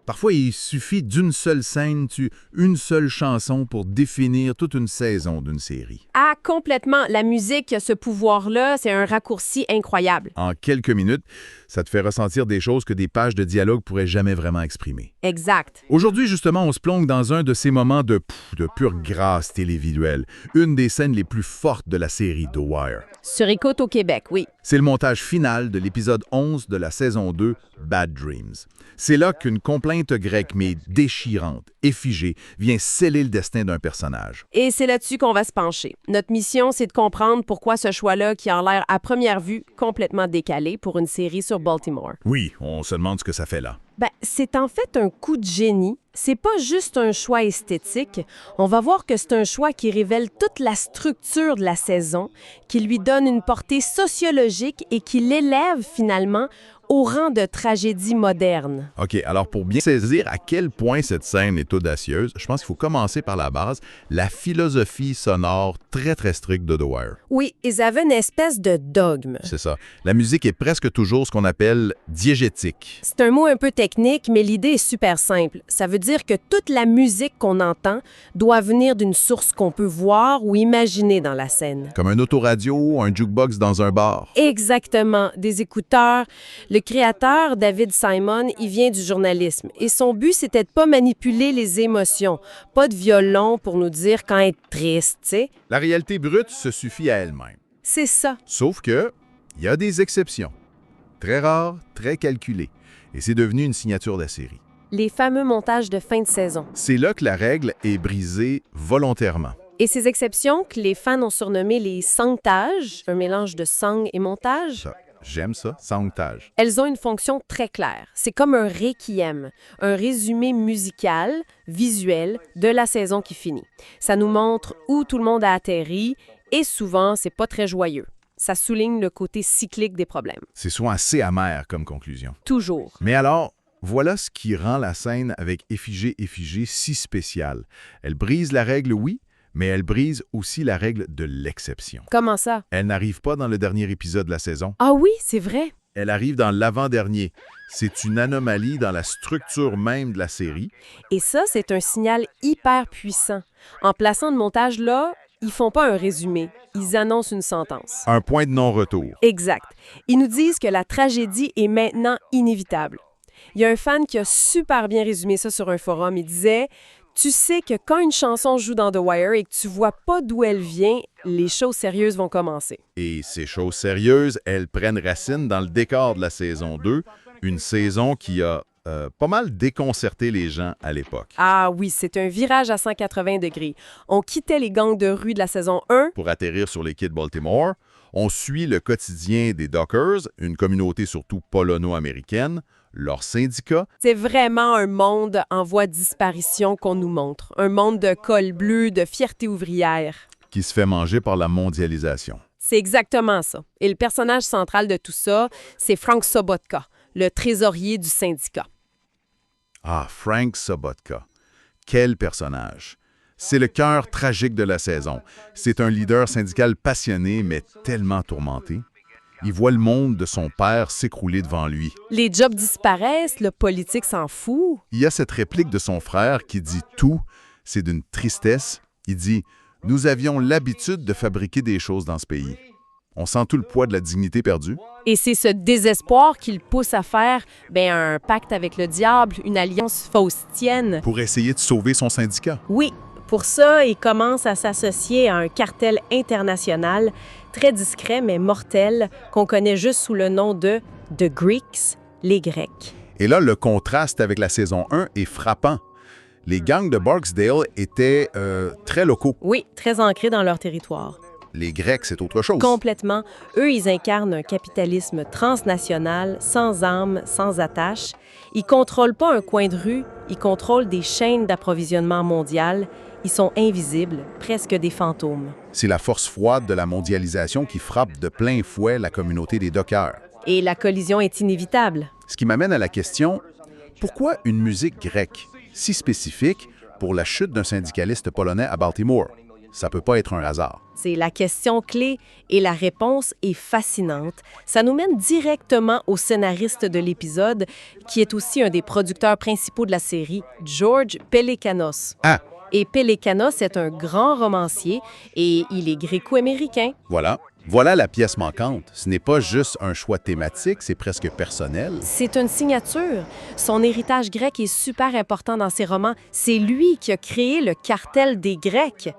Parfois, il suffit d'une seule scène, une seule chanson pour définir toute une saison d'une série. Ah, complètement. La musique a ce pouvoir-là, c'est un raccourci incroyable. En quelques minutes, ça te fait ressentir des choses que des pages de dialogue pourraient jamais vraiment exprimer. Exact. Aujourd'hui, justement, on se plonge dans un de ces moments de pure grâce télévisuelle, une des scènes les plus fortes de la série The Wire. Sur Écoute au Québec, oui. C'est le montage final de l'épisode 11 de la saison 2, Bad Dreams. C'est là qu'une complainte grecque, mais déchirante, effigée, vient sceller le destin d'un personnage. Et c'est là-dessus qu'on va se pencher. Notre mission, c'est de comprendre pourquoi ce choix-là, qui a l'air à première vue complètement décalé pour une série sur Baltimore. Oui, on se demande ce que ça fait là. C'est en fait un coup de génie. C'est pas juste un choix esthétique. On va voir que c'est un choix qui révèle toute la structure de la saison, qui lui donne une portée sociologique et qui l'élève finalement au rang de tragédie moderne. OK, alors pour bien saisir à quel point cette scène est audacieuse, je pense qu'il faut commencer par la base, la philosophie sonore très très stricte de The Wire. Oui, ils avaient une espèce de dogme. C'est ça. La musique est presque toujours ce qu'on appelle diégétique. C'est un mot un peu technique, mais l'idée est super simple. Ça veut dire que toute la musique qu'on entend doit venir d'une source qu'on peut voir ou imaginer dans la scène. Comme un autoradio, un jukebox dans un bar. Exactement, des écouteurs. Le créateur, David Simon, il vient du journalisme et son but, c'était de pas manipuler les émotions, pas de violon pour nous dire quand être triste, tu sais. La réalité brute se suffit à elle-même. C'est ça. Sauf que, il y a des exceptions. Très rares, très calculées. Et c'est devenu une signature de la série. Les fameux montages de fin de saison. C'est là que la règle est brisée volontairement. Et ces exceptions que les fans ont surnommées les sanctages, un mélange de sang et montage, Ça, j'aime ça, sanctage. elles ont une fonction très claire. C'est comme un requiem, un résumé musical, visuel de la saison qui finit. Ça nous montre où tout le monde a atterri et souvent, c'est pas très joyeux. Ça souligne le côté cyclique des problèmes. C'est souvent assez amer comme conclusion. Toujours. Mais alors, voilà ce qui rend la scène avec Effigé si spéciale. Elle brise la règle, oui, mais elle brise aussi la règle de l'exception. Comment ça? Elle n'arrive pas dans le dernier épisode de la saison. Ah oui, c'est vrai. Elle arrive dans l'avant-dernier. C'est une anomalie dans la structure même de la série. Et ça, c'est un signal hyper puissant. En plaçant le montage là, ils font pas un résumé, ils annoncent une sentence. Un point de non-retour. Exact. Ils nous disent que la tragédie est maintenant inévitable. Il y a un fan qui a super bien résumé ça sur un forum. Il disait « Tu sais que quand une chanson joue dans The Wire et que tu vois pas d'où elle vient, les choses sérieuses vont commencer. » Et ces choses sérieuses, elles prennent racine dans le décor de la saison 2, une saison qui a pas mal déconcerté les gens à l'époque. Ah oui, c'est un virage à 180 degrés. On quittait les gangs de rue de la saison 1. Pour atterrir sur les quais de Baltimore, on suit le quotidien des Dockers, une communauté surtout polono-américaine, leurs syndicats. C'est vraiment un monde en voie de disparition qu'on nous montre. Un monde de col bleu, de fierté ouvrière. Qui se fait manger par la mondialisation. C'est exactement ça. Et le personnage central de tout ça, c'est Frank Sobotka, le trésorier du syndicat. Ah, Frank Sobotka. Quel personnage! C'est le cœur tragique de la saison. C'est un leader syndical passionné, mais tellement tourmenté. Il voit le monde de son père s'écrouler devant lui. Les jobs disparaissent, le politique s'en fout. Il y a cette réplique de son frère qui dit tout. C'est d'une tristesse. Il dit « Nous avions l'habitude de fabriquer des choses dans ce pays. » On sent tout le poids de la dignité perdue. Et c'est ce désespoir qui le pousse à faire un pacte avec le diable, une alliance faustienne. Pour essayer de sauver son syndicat. Oui, pour ça, il commence à s'associer à un cartel international très discret mais mortel qu'on connaît juste sous le nom de The Greeks, les Grecs. Et là, le contraste avec la saison 1 est frappant. Les gangs de Barksdale étaient très locaux. Oui, très ancrés dans leur territoire. Les Grecs, c'est autre chose. Complètement. Eux, ils incarnent un capitalisme transnational, sans âme, sans attache. Ils contrôlent pas un coin de rue, ils contrôlent des chaînes d'approvisionnement mondiales. Ils sont invisibles, presque des fantômes. C'est la force froide de la mondialisation qui frappe de plein fouet la communauté des dockers. Et la collision est inévitable. Ce qui m'amène à la question, pourquoi une musique grecque si spécifique pour la chute d'un syndicaliste polonais à Baltimore? Ça peut pas être un hasard. C'est la question clé et la réponse est fascinante. Ça nous mène directement au scénariste de l'épisode, qui est aussi un des producteurs principaux de la série, George Pelecanos. Ah, Et Pelecanos est un grand romancier et il est gréco-américain. voilà. Voilà la pièce manquante. Ce n'est pas juste un choix thématique, c'est presque personnel. C'est une signature. Son héritage grec est super important dans ses romans. C'est lui qui a créé le cartel des Grecs.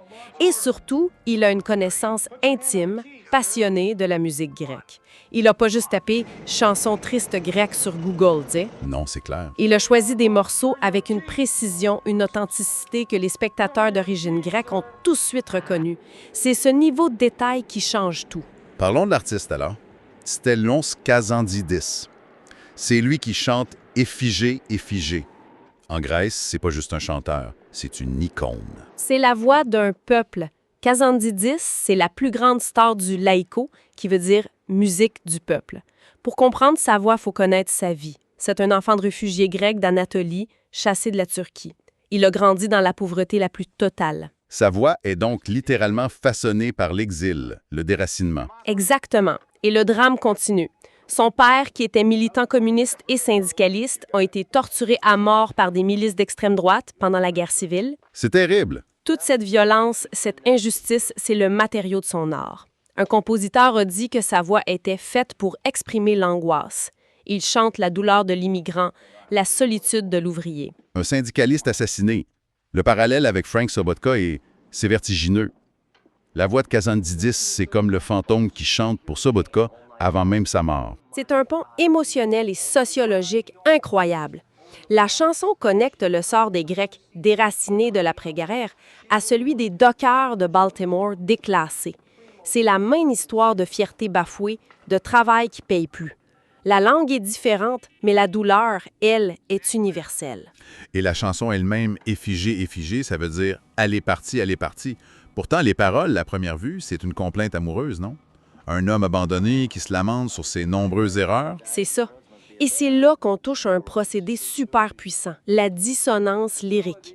Et surtout, il a une connaissance intime, passionnée de la musique grecque. Il n'a pas juste tapé « chanson triste grecque » sur Google, tu sais. Non, c'est clair. Il a choisi des morceaux avec une précision, une authenticité que les spectateurs d'origine grecque ont tout de suite reconnu. C'est ce niveau de détail qui change tout. Parlons de l'artiste alors. Stellios Kazantzidis. C'est lui qui chante « Effigé, effigé ». En Grèce, c'est pas juste un chanteur, c'est une icône. C'est la voix d'un peuple. Kazantzidis, c'est la plus grande star du laïko, qui veut dire musique du peuple. Pour comprendre sa voix, il faut connaître sa vie. C'est un enfant de réfugié grec d'Anatolie, chassé de la Turquie. Il a grandi dans la pauvreté la plus totale. Sa voix est donc littéralement façonnée par l'exil, le déracinement. Exactement. Et le drame continue. Son père, qui était militant communiste et syndicaliste, a été torturé à mort par des milices d'extrême droite pendant la guerre civile. C'est terrible. Toute cette violence, cette injustice, c'est le matériau de son art. Un compositeur a dit que sa voix était faite pour exprimer l'angoisse. Il chante la douleur de l'immigrant, la solitude de l'ouvrier. Un syndicaliste assassiné. Le parallèle avec Frank Sobotka c'est vertigineux. La voix de Kazantzidis, c'est comme le fantôme qui chante pour Sobotka avant même sa mort. C'est un pont émotionnel et sociologique incroyable. La chanson connecte le sort des Grecs déracinés de l'après-guerre à celui des dockers de Baltimore déclassés. C'est la même histoire de fierté bafouée, de travail qui paye plus. La langue est différente, mais la douleur, elle, est universelle. Et la chanson elle-même, Effigé, effigé, ça veut dire « Elle est partie, elle est partie ». Pourtant, les paroles, à première vue, c'est une complainte amoureuse, non? Un homme abandonné qui se lamente sur ses nombreuses erreurs. C'est ça. Et c'est là qu'on touche à un procédé super puissant, la dissonance lyrique.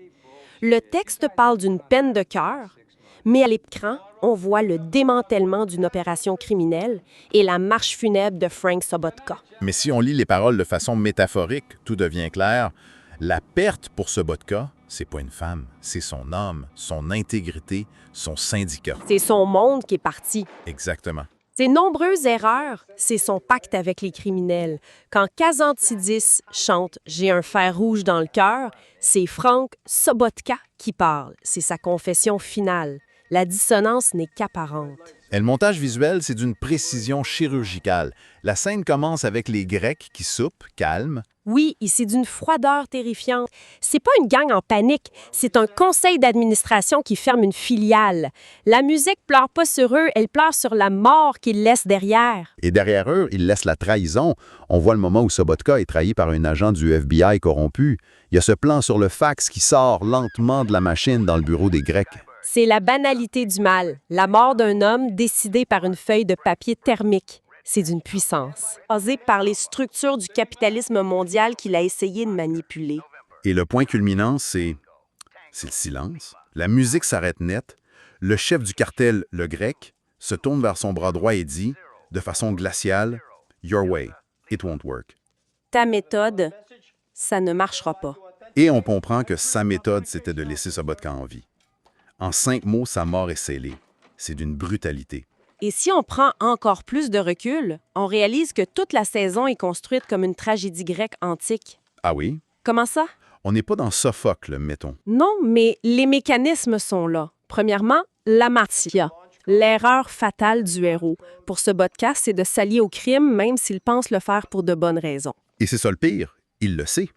Le texte parle d'une peine de cœur, mais à l'écran, on voit le démantèlement d'une opération criminelle et la marche funèbre de Frank Sobotka. Mais si on lit les paroles de façon métaphorique, tout devient clair. La perte pour Sobotka, c'est pas une femme, c'est son homme, son intégrité, son syndicat. C'est son monde qui est parti. Exactement. Ses nombreuses erreurs, c'est son pacte avec les criminels. Quand Kazantzidis chante « J'ai un fer rouge dans le cœur », c'est Frank Sobotka qui parle. C'est sa confession finale. La dissonance n'est qu'apparente. Et le montage visuel, c'est d'une précision chirurgicale. La scène commence avec les Grecs qui soupent, calmes. Oui, et c'est d'une froideur terrifiante. C'est pas une gang en panique, c'est un conseil d'administration qui ferme une filiale. La musique pleure pas sur eux, elle pleure sur la mort qu'ils laissent derrière. Et derrière eux, ils laissent la trahison. On voit le moment où Sobotka est trahi par un agent du FBI corrompu. Il y a ce plan sur le fax qui sort lentement de la machine dans le bureau des Grecs. C'est la banalité du mal, la mort d'un homme décidée par une feuille de papier thermique. C'est d'une puissance, osée par les structures du capitalisme mondial qu'il a essayé de manipuler. Et le point culminant, c'est le silence. La musique s'arrête net. Le chef du cartel, le Grec, se tourne vers son bras droit et dit, de façon glaciale, « Your way, it won't work ». Ta méthode, ça ne marchera pas. Et on comprend que sa méthode, c'était de laisser Sobotka en vie. En 5 mots, sa mort est scellée. C'est d'une brutalité. Et si on prend encore plus de recul, on réalise que toute la saison est construite comme une tragédie grecque antique. Ah oui? Comment ça? On n'est pas dans Sophocle, mettons. Non, mais les mécanismes sont là. Premièrement, l'amartia, l'erreur fatale du héros. Pour ce podcast, c'est de s'allier au crime même s'il pense le faire pour de bonnes raisons. Et c'est ça le pire, il le sait.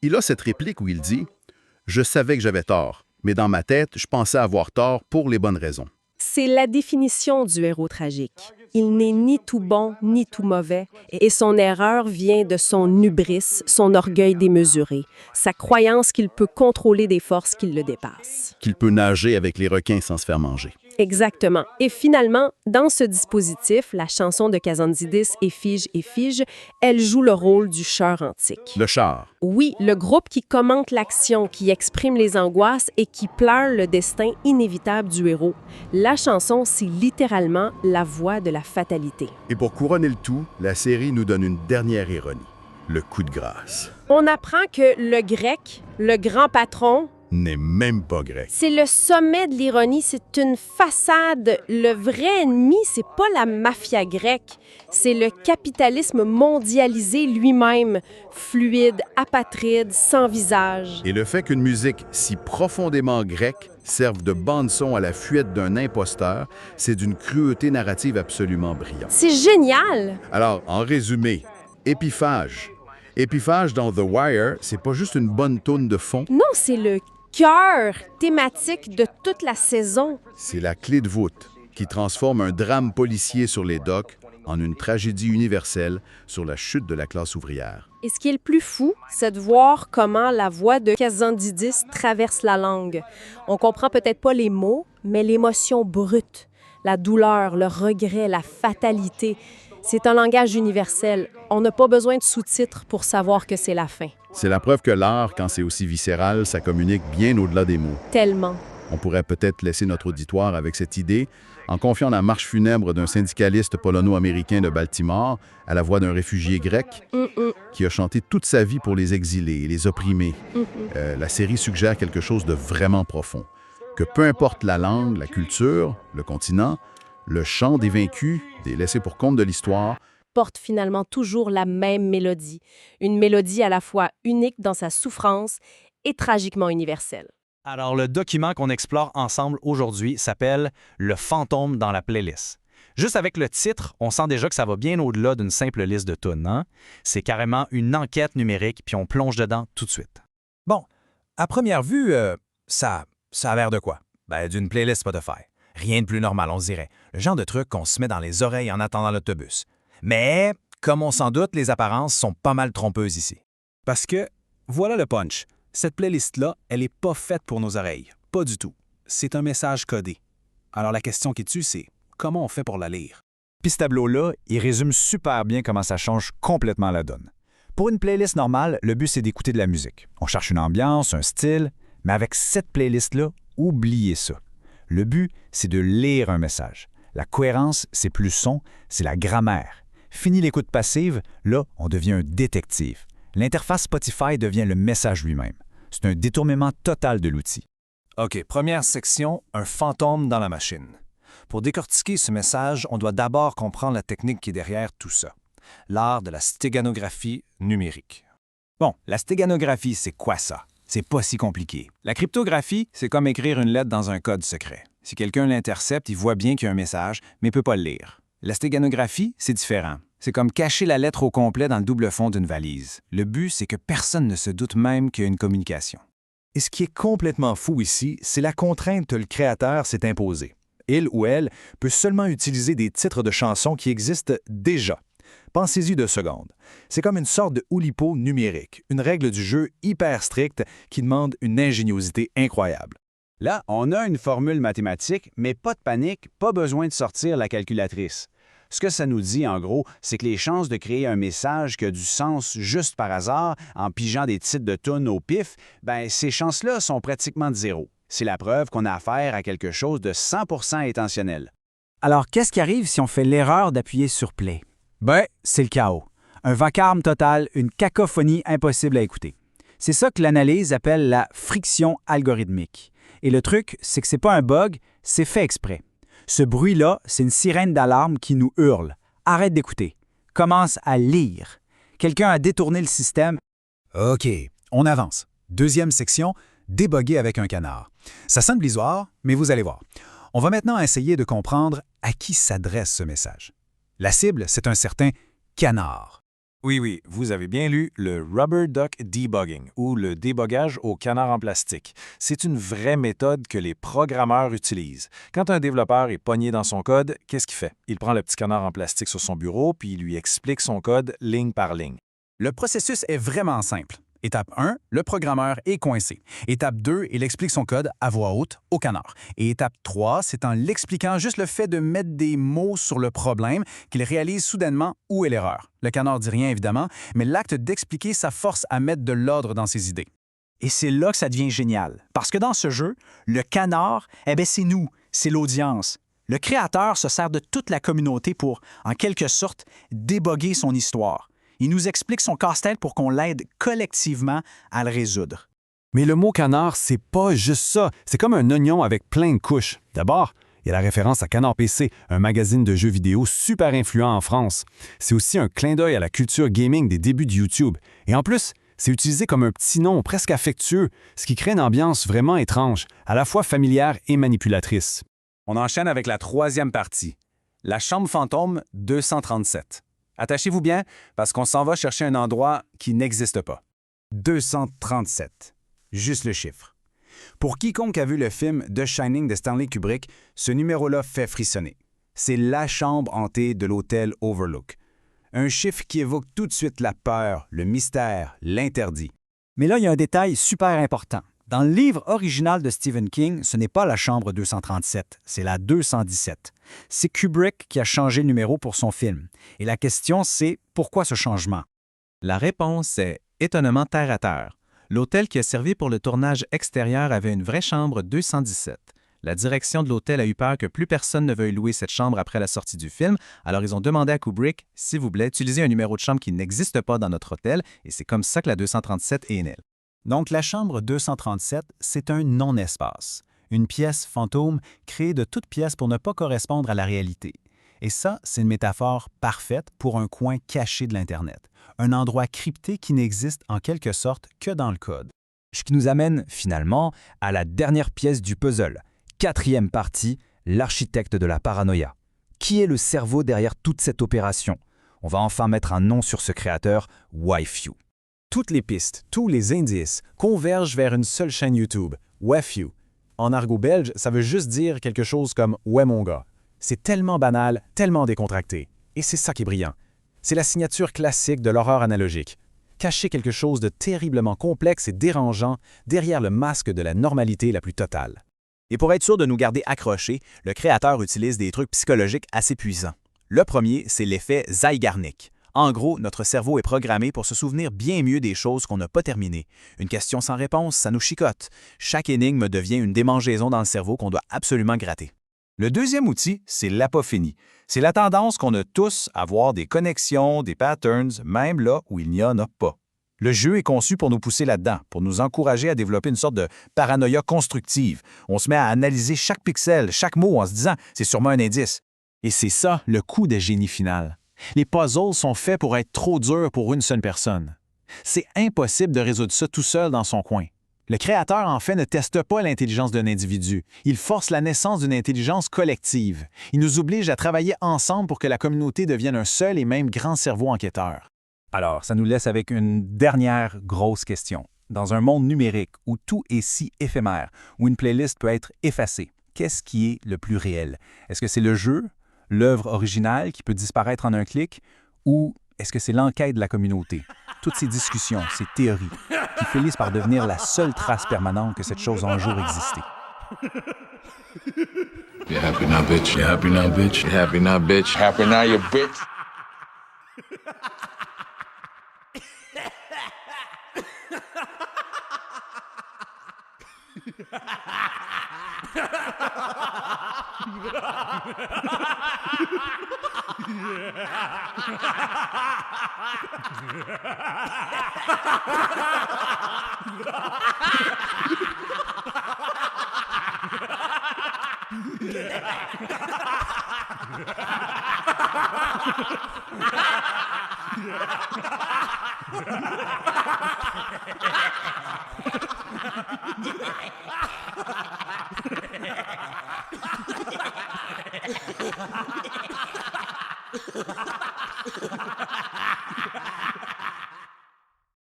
Il a cette réplique où il dit « Je savais que j'avais tort, mais dans ma tête, je pensais avoir tort pour les bonnes raisons. » C'est la définition du héros tragique. Il n'est ni tout bon ni tout mauvais, et son erreur vient de son hubris, son orgueil démesuré, sa croyance qu'il peut contrôler des forces qui le dépassent. Qu'il peut nager avec les requins sans se faire manger. Exactement. Et finalement, dans ce dispositif, la chanson de Kazantzidis, Efige, elle joue le rôle du chœur antique. Le char. Oui, le groupe qui commente l'action, qui exprime les angoisses et qui pleure le destin inévitable du héros. La chanson, c'est littéralement la voix de la fatalité. Et pour couronner le tout, la série nous donne une dernière ironie. Le coup de grâce. On apprend que le grec, le grand patron, n'est même pas grec. c'est le sommet de l'ironie, c'est une façade. Le vrai ennemi, c'est pas la mafia grecque, c'est le capitalisme mondialisé lui-même, fluide, apatride, sans visage. Et le fait qu'une musique si profondément grecque serve de bande-son à la fuite d'un imposteur, c'est d'une cruauté narrative absolument brillante. C'est génial! Alors, en résumé, Épiphage. Épiphage dans The Wire, c'est pas juste une bonne toune de fond, Non, c'est le cœur thématique de toute la saison. c'est la clé de voûte qui transforme un drame policier sur les docks en une tragédie universelle sur la chute de la classe ouvrière. Et ce qui est le plus fou, c'est de voir comment la voix de Kazantzidis traverse la langue. On comprend peut-être pas les mots, mais l'émotion brute, la douleur, le regret, la fatalité. C'est un langage universel. On n'a pas besoin de sous-titres pour savoir que c'est la fin. C'est la preuve que l'art, quand c'est aussi viscéral, ça communique bien au-delà des mots. Tellement. On pourrait peut-être laisser notre auditoire avec cette idée en confiant la marche funèbre d'un syndicaliste polono-américain de Baltimore à la voix d'un réfugié grec qui a chanté toute sa vie pour les exilés et les opprimés. La série suggère quelque chose de vraiment profond. Que peu importe la langue, la culture, le continent, le chant des vaincus, des laissés pour compte de l'histoire, Porte finalement toujours la même mélodie. Une mélodie à la fois unique dans sa souffrance et tragiquement universelle. Alors, le document qu'on explore ensemble aujourd'hui s'appelle « Le fantôme dans la playlist ». Juste avec le titre, on sent déjà que ça va bien au-delà d'une simple liste de tunes, hein? C'est carrément une enquête numérique, puis on plonge dedans tout de suite. Bon, à première vue, ça a l'air de quoi? Ben, d'une playlist Spotify. Rien de plus normal, on se dirait. Le genre de truc qu'on se met dans les oreilles en attendant l'autobus. Mais, comme on s'en doute, les apparences sont pas mal trompeuses ici. Parce que, voilà le punch. Cette playlist-là, elle n'est pas faite pour nos oreilles. Pas du tout. C'est un message codé. Alors la question qui tue, c'est comment on fait pour la lire? Puis ce tableau-là, il résume super bien comment ça change complètement la donne. Pour une playlist normale, le but, c'est d'écouter de la musique. On cherche une ambiance, un style, mais avec cette playlist-là, oubliez ça. Le but, c'est de lire un message. La cohérence, c'est plus son, c'est la grammaire. Fini l'écoute passive, là, on devient un détective. L'interface Spotify devient le message lui-même. C'est un détournement total de l'outil. OK, première section, un fantôme dans la machine. Pour décortiquer ce message, on doit d'abord comprendre la technique qui est derrière tout ça. L'art de la stéganographie numérique. Bon, la stéganographie, c'est quoi ça? C'est pas si compliqué. La cryptographie, c'est comme écrire une lettre dans un code secret. Si quelqu'un l'intercepte, il voit bien qu'il y a un message, mais ne peut pas le lire. La stéganographie, c'est différent. C'est comme cacher la lettre au complet dans le double fond d'une valise. Le but, c'est que personne ne se doute même qu'il y a une communication. Et ce qui est complètement fou ici, c'est la contrainte que le créateur s'est imposée. Il ou elle peut seulement utiliser des titres de chansons qui existent déjà. Pensez-y 2 secondes. C'est comme une sorte de oulipo numérique, une règle du jeu hyper stricte qui demande une ingéniosité incroyable. Là, on a une formule mathématique, mais pas de panique, pas besoin de sortir la calculatrice. Ce que ça nous dit, en gros, c'est que les chances de créer un message qui a du sens juste par hasard, en pigeant des titres de tunes au pif, ben ces chances-là sont pratiquement de zéro. C'est la preuve qu'on a affaire à quelque chose de 100% intentionnel. Alors, qu'est-ce qui arrive si on fait l'erreur d'appuyer sur Play? Ben, c'est le chaos. Un vacarme total, une cacophonie impossible à écouter. C'est ça que l'analyse appelle la friction algorithmique. Et le truc, c'est que c'est pas un bug, c'est fait exprès. Ce bruit-là, c'est une sirène d'alarme qui nous hurle. Arrête d'écouter. Commence à lire. Quelqu'un a détourné le système. OK, on avance. Deuxième section, déboguer avec un canard. Ça sonne blisoire, mais vous allez voir. On va maintenant essayer de comprendre à qui s'adresse ce message. La cible, c'est un certain canard. Oui, vous avez bien lu le Rubber Duck Debugging ou le débogage au canard en plastique. C'est une vraie méthode que les programmeurs utilisent. Quand un développeur est pogné dans son code, qu'est-ce qu'il fait? Il prend le petit canard en plastique sur son bureau puis il lui explique son code ligne par ligne. Le processus est vraiment simple. Étape 1, le programmeur est coincé. Étape 2, il explique son code à voix haute au canard. Et étape 3, c'est en l'expliquant juste le fait de mettre des mots sur le problème qu'il réalise soudainement où est l'erreur. Le canard dit rien, évidemment, mais l'acte d'expliquer sa force à mettre de l'ordre dans ses idées. Et c'est là que ça devient génial. Parce que dans ce jeu, le canard, c'est nous, c'est l'audience. Le créateur se sert de toute la communauté pour, en quelque sorte, déboguer son histoire. Il nous explique son casse-tête pour qu'on l'aide collectivement à le résoudre. Mais le mot canard, c'est pas juste ça. C'est comme un oignon avec plein de couches. D'abord, il y a la référence à Canard PC, un magazine de jeux vidéo super influent en France. C'est aussi un clin d'œil à la culture gaming des débuts de YouTube. Et en plus, c'est utilisé comme un petit nom presque affectueux, ce qui crée une ambiance vraiment étrange, à la fois familière et manipulatrice. On enchaîne avec la troisième partie, la chambre fantôme 237. Attachez-vous bien, parce qu'on s'en va chercher un endroit qui n'existe pas. 237. Juste le chiffre. Pour quiconque a vu le film The Shining de Stanley Kubrick, ce numéro-là fait frissonner. C'est la chambre hantée de l'hôtel Overlook. Un chiffre qui évoque tout de suite la peur, le mystère, l'interdit. Mais là, il y a un détail super important. Dans le livre original de Stephen King, ce n'est pas la chambre 237, c'est la 217. C'est Kubrick qui a changé le numéro pour son film. Et la question, c'est pourquoi ce changement? La réponse est étonnamment terre à terre. L'hôtel qui a servi pour le tournage extérieur avait une vraie chambre 217. La direction de l'hôtel a eu peur que plus personne ne veuille louer cette chambre après la sortie du film, alors ils ont demandé à Kubrick, s'il vous plaît, utilisez un numéro de chambre qui n'existe pas dans notre hôtel, et c'est comme ça que la 237 est née. Donc la chambre 237, c'est un non-espace, une pièce fantôme créée de toutes pièces pour ne pas correspondre à la réalité. Et ça, c'est une métaphore parfaite pour un coin caché de l'Internet, un endroit crypté qui n'existe en quelque sorte que dans le code. Ce qui nous amène finalement à la dernière pièce du puzzle, quatrième partie, l'architecte de la paranoïa. Qui est le cerveau derrière toute cette opération? On va enfin mettre un nom sur ce créateur, WiFu. Toutes les pistes, tous les indices convergent vers une seule chaîne YouTube, WiFu. En argot belge, ça veut juste dire quelque chose comme « Ouais mon gars ». C'est tellement banal, tellement décontracté. Et c'est ça qui est brillant. C'est la signature classique de l'horreur analogique. Cacher quelque chose de terriblement complexe et dérangeant derrière le masque de la normalité la plus totale. Et pour être sûr de nous garder accrochés, le créateur utilise des trucs psychologiques assez puissants. Le premier, c'est l'effet Zeigarnik. En gros, notre cerveau est programmé pour se souvenir bien mieux des choses qu'on n'a pas terminées. Une question sans réponse, ça nous chicote. Chaque énigme devient une démangeaison dans le cerveau qu'on doit absolument gratter. Le deuxième outil, c'est l'apophénie. C'est la tendance qu'on a tous à voir des connexions, des patterns, même là où il n'y en a pas. Le jeu est conçu pour nous pousser là-dedans, pour nous encourager à développer une sorte de paranoïa constructive. On se met à analyser chaque pixel, chaque mot en se disant « c'est sûrement un indice ». Et c'est ça le coup de génie final. Les puzzles sont faits pour être trop durs pour une seule personne. C'est impossible de résoudre ça tout seul dans son coin. Le créateur, en fait, ne teste pas l'intelligence d'un individu. Il force la naissance d'une intelligence collective. Il nous oblige à travailler ensemble pour que la communauté devienne un seul et même grand cerveau enquêteur. Alors, ça nous laisse avec une dernière grosse question. Dans un monde numérique où tout est si éphémère, où une playlist peut être effacée, qu'est-ce qui est le plus réel? Est-ce que c'est le jeu, l'œuvre originale qui peut disparaître en un clic, ou est-ce que c'est l'enquête de la communauté? Toutes ces discussions, ces théories, qui finissent par devenir la seule trace permanente que cette chose a un jour existé. You happy now, bitch? You happy now, bitch? You happy now, bitch? Happy now, you bitch?